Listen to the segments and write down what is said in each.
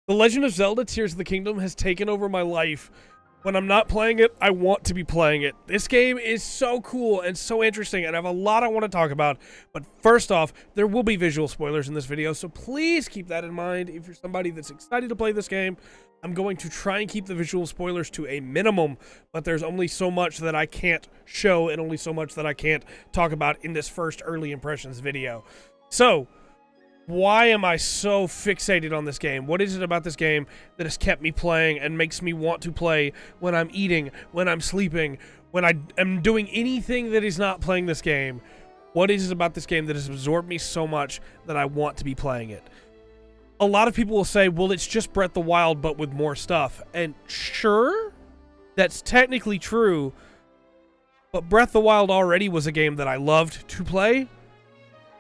The Legend of Zelda Tears of the Kingdom has taken over my life. When I'm not playing it, I want to be playing it. This game is so cool and so interesting, and I have a lot I want to talk about. But first off, there will be visual spoilers in this video, so please keep that in mind. If you're somebody that's excited to play this game, I'm going to try and keep the visual spoilers to a minimum, but there's only so much that I can't show and only so much that I can't talk about in this first early impressions video. So, why am I so fixated on this game? What is it about this game that has kept me playing and makes me want to play when I'm eating, when I'm sleeping, when I am doing anything that is not playing this game? What is it about this game that has absorbed me so much that I want to be playing it? A lot of people will say, well, it's just Breath of the Wild, but with more stuff. And sure, that's technically true, but Breath of the Wild already was a game that I loved to play.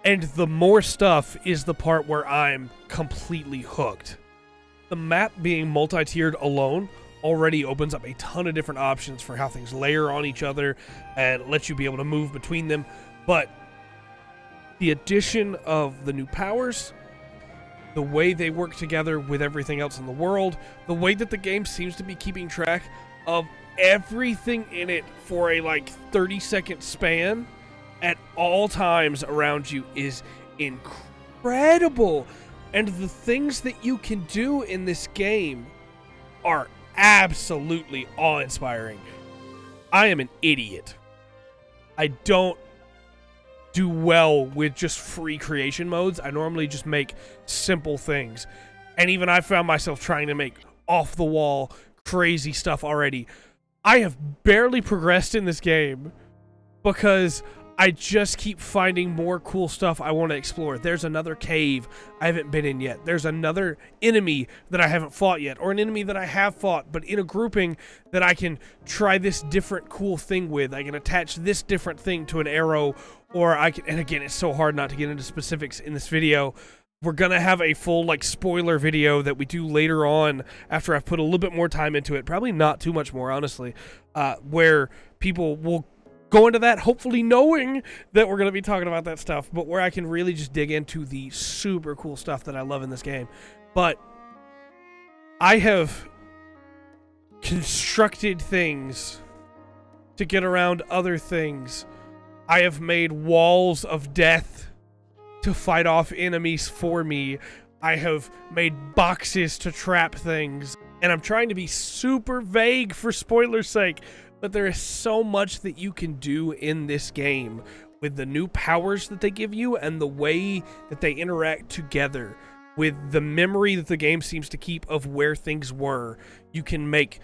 And the more stuff is the part where I'm completely hooked. The map being multi-tiered alone already opens up a ton of different options for how things layer on each other and lets you be able to move between them. But the addition of the new powers, the way they work together with everything else in the world, the way that the game seems to be keeping track of everything in it for a 30-second span at all times around you is incredible. And the things that you can do in this game are absolutely awe-inspiring. I am an idiot. I don't do well with just free creation modes. I normally just make simple things. And even I found myself trying to make off-the-wall crazy stuff already. I have barely progressed in this game because I just keep finding more cool stuff I want to explore. There's another cave I haven't been in yet. There's another enemy that I haven't fought yet, or an enemy that I have fought, but in a grouping that I can try this different cool thing with. I can attach this different thing to an arrow, or I can, and again, it's so hard not to get into specifics in this video. We're going to have a full spoiler video that we do later on after I've put a little bit more time into it. Probably not too much more, honestly, where people will go into that, hopefully knowing that we're going to be talking about that stuff, but where I can really just dig into the super cool stuff that I love in this game. But I have constructed things to get around other things. I have made walls of death to fight off enemies for me. I have made boxes to trap things. And I'm trying to be super vague for spoilers' sake, but there is so much that you can do in this game with the new powers that they give you and the way that they interact together with the memory that the game seems to keep of where things were. You can make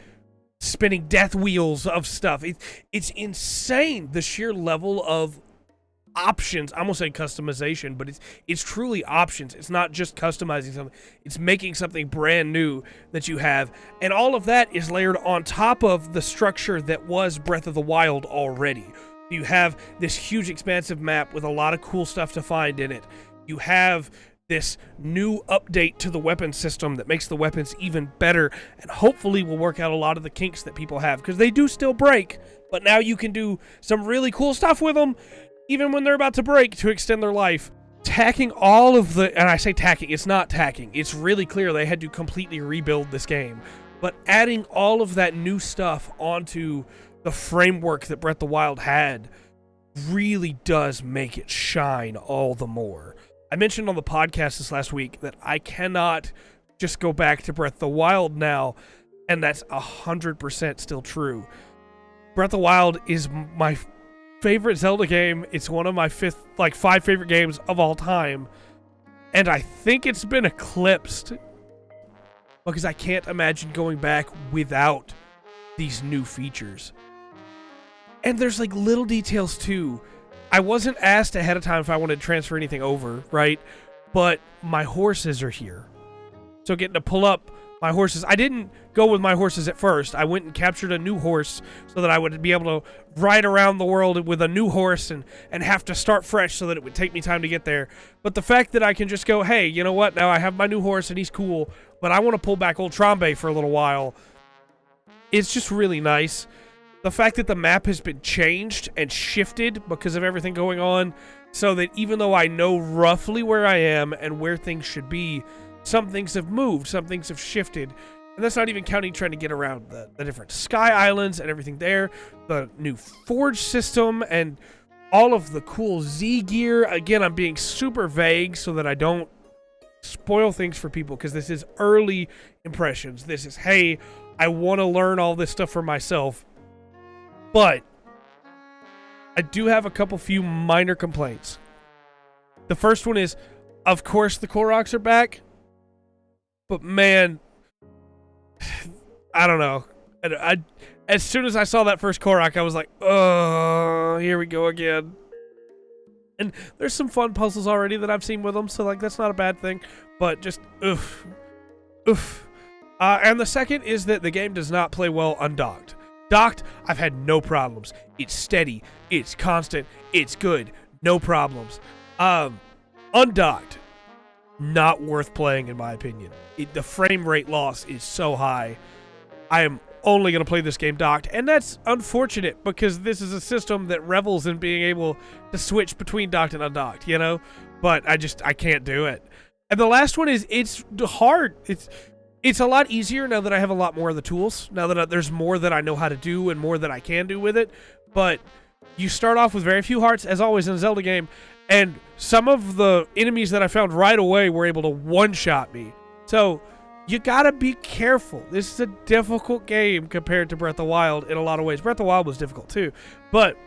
spinning death wheels of stuff. It's insane, the sheer level of options. I almost say customization, but it's truly options. It's not just customizing something. It's making something brand new that you have. And all of that is layered on top of the structure that was Breath of the Wild already. You have this huge expansive map with a lot of cool stuff to find in it. You have this new update to the weapon system that makes the weapons even better and hopefully will work out a lot of the kinks that people have, because they do still break, but now you can do some really cool stuff with them even when they're about to break, to extend their life. Tacking all of the, and I say tacking, it's not tacking. It's really clear they had to completely rebuild this game. But adding all of that new stuff onto the framework that Breath of the Wild had really does make it shine all the more. I mentioned on the podcast this last week that I cannot just go back to Breath of the Wild now, and that's 100% still true. Breath of the Wild is my favorite Zelda game. It's one of my five favorite games of all time, and I think it's been eclipsed because I can't imagine going back without these new features. And there's little details too. I wasn't asked ahead of time if I wanted to transfer anything over, right? But my horses are here, so getting to pull up my horses. I didn't go with my horses at first. I went and captured a new horse so that I would be able to ride around the world with a new horse and have to start fresh so that it would take me time to get there. But the fact that I can just go, hey, you know what? Now I have my new horse and he's cool, but I want to pull back Old Trombe for a little while. It's just really nice. The fact that the map has been changed and shifted because of everything going on, so that even though I know roughly where I am and where things should be, some things have moved, some things have shifted. And that's not even counting trying to get around the different sky islands and everything there, the new forge system, and all of the cool Z gear. Again, I'm being super vague so that I don't spoil things for people, because this is early impressions. This is, hey, I want to learn all this stuff for myself. But I do have a few minor complaints. The first one is, of course, the Koroks are back. But man, I don't know. As soon as I saw that first Korok, I was like, oh, here we go again. And there's some fun puzzles already that I've seen with them, so like that's not a bad thing. But just, oof. And the second is that the game does not play well undocked. Docked, I've had no problems. It's steady, it's constant, it's good, no problems. Undocked, not worth playing in my opinion. The frame rate loss is so high. I am only going to play this game docked, and that's unfortunate because this is a system that revels in being able to switch between docked and undocked, you know? But I can't do it. And the last one is, it's hard. It's a lot easier now that I have a lot more of the tools, now that there's more that I know how to do and more that I can do with it. But you start off with very few hearts, as always in a Zelda game, and some of the enemies that I found right away were able to one-shot me. So you gotta be careful. This is a difficult game compared to Breath of the Wild in a lot of ways. Breath of the Wild was difficult too, but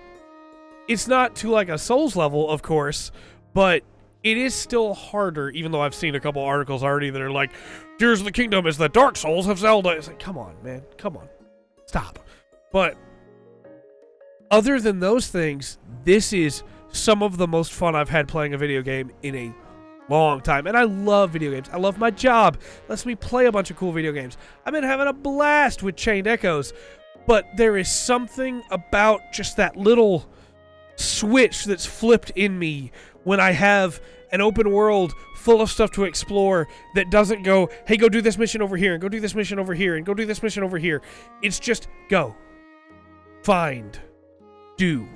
it's not to like a Souls level, of course, but it is still harder, even though I've seen a couple articles already that are like, Tears of the Kingdom is the Dark Souls of Zelda. It's like, come on, man. Come on. Stop. But other than those things, this is some of the most fun I've had playing a video game in a long time. And I love video games. I love my job. Lets me play a bunch of cool video games. I've been having a blast with Chained Echoes. But there is something about just that little switch that's flipped in me when I have an open world full of stuff to explore that doesn't go, hey, go do this mission over here, and go do this mission over here, and go do this mission over here. It's just go. Find. Do.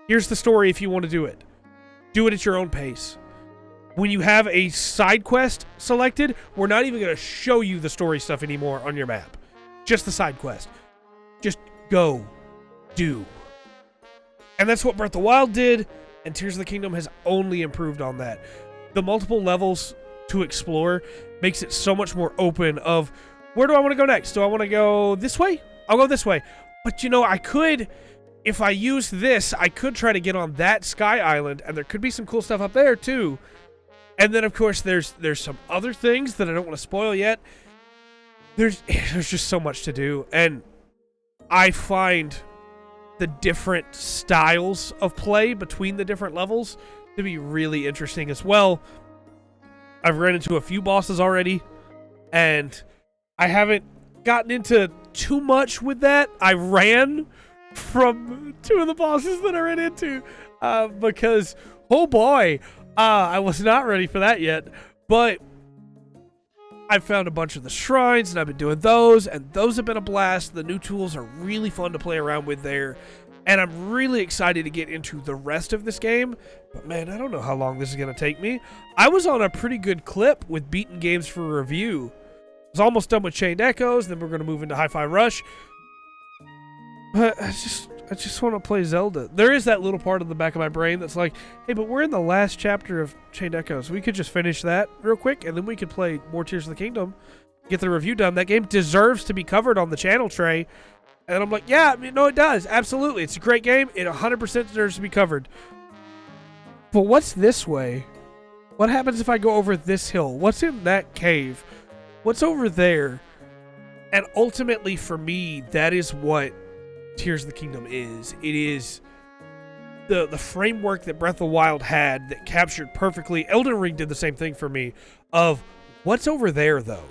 Here's the story if you want to do it. Do it at your own pace. When you have a side quest selected, we're not even going to show you the story stuff anymore on your map. Just the side quest. Just go. Do. And that's what Breath of the Wild did, and Tears of the Kingdom has only improved on that. The multiple levels to explore makes it so much more open of, where do I want to go next? Do I want to go this way? I'll go this way. But you know, I could, if I use this, I could try to get on that sky island, and there could be some cool stuff up there too. And then of course there's some other things that I don't want to spoil yet. There's just so much to do, and I find the different styles of play between the different levels to be really interesting as well. I've run into a few bosses already, and I haven't gotten into too much with that. I ran from two of the bosses that I ran into because, oh boy, I was not ready for that yet. But I've found a bunch of the shrines, and I've been doing those, and those have been a blast. The new tools are really fun to play around with there, and I'm really excited to get into the rest of this game. But man, I don't know how long this is going to take me. I was on a pretty good clip with beaten games for review. I was almost done with Chained Echoes, then we're going to move into Hi-Fi Rush. But I just want to play Zelda. There is that little part in the back of my brain that's like, hey, but we're in the last chapter of Chained Echoes. We could just finish that real quick, and then we could play more Tears of the Kingdom, get the review done. That game deserves to be covered on the channel tray. And I'm like, yeah, I mean, no, it does. Absolutely. It's a great game. It 100% deserves to be covered. But what's this way? What happens if I go over this hill? What's in that cave? What's over there? And ultimately, for me, that is what Tears of the Kingdom is. It is the framework that Breath of the Wild had that captured perfectly. Elden Ring did the same thing for me of what's over there, though.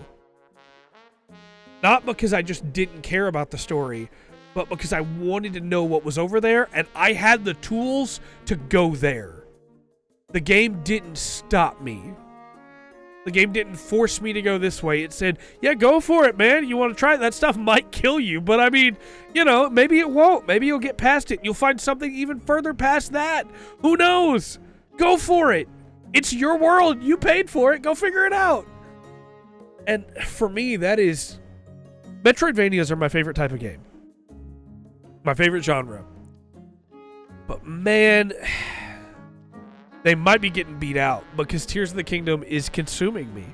Not because I just didn't care about the story, but because I wanted to know what was over there, and I had the tools to go there. The game didn't stop me. The game didn't force me to go this way. It said, yeah, go for it, man. You want to try it? That stuff might kill you, but I mean, you know, maybe it won't. Maybe you'll get past it. You'll find something even further past that. Who knows? Go for it. It's your world. You paid for it. Go figure it out. And for me, that is... Metroidvanias are my favorite type of game. My favorite genre. But man, they might be getting beat out because Tears of the Kingdom is consuming me.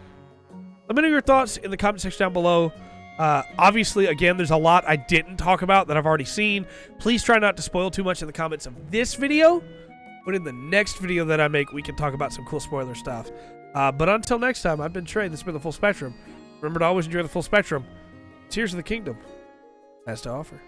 Let me know your thoughts in the comment section down below. Obviously, again, there's a lot I didn't talk about that I've already seen. Please try not to spoil too much in the comments of this video. But in the next video that I make, we can talk about some cool spoiler stuff. But until next time, I've been Trey. This has been The Full Spectrum. Remember to always enjoy the full spectrum. Tears of the Kingdom has to offer.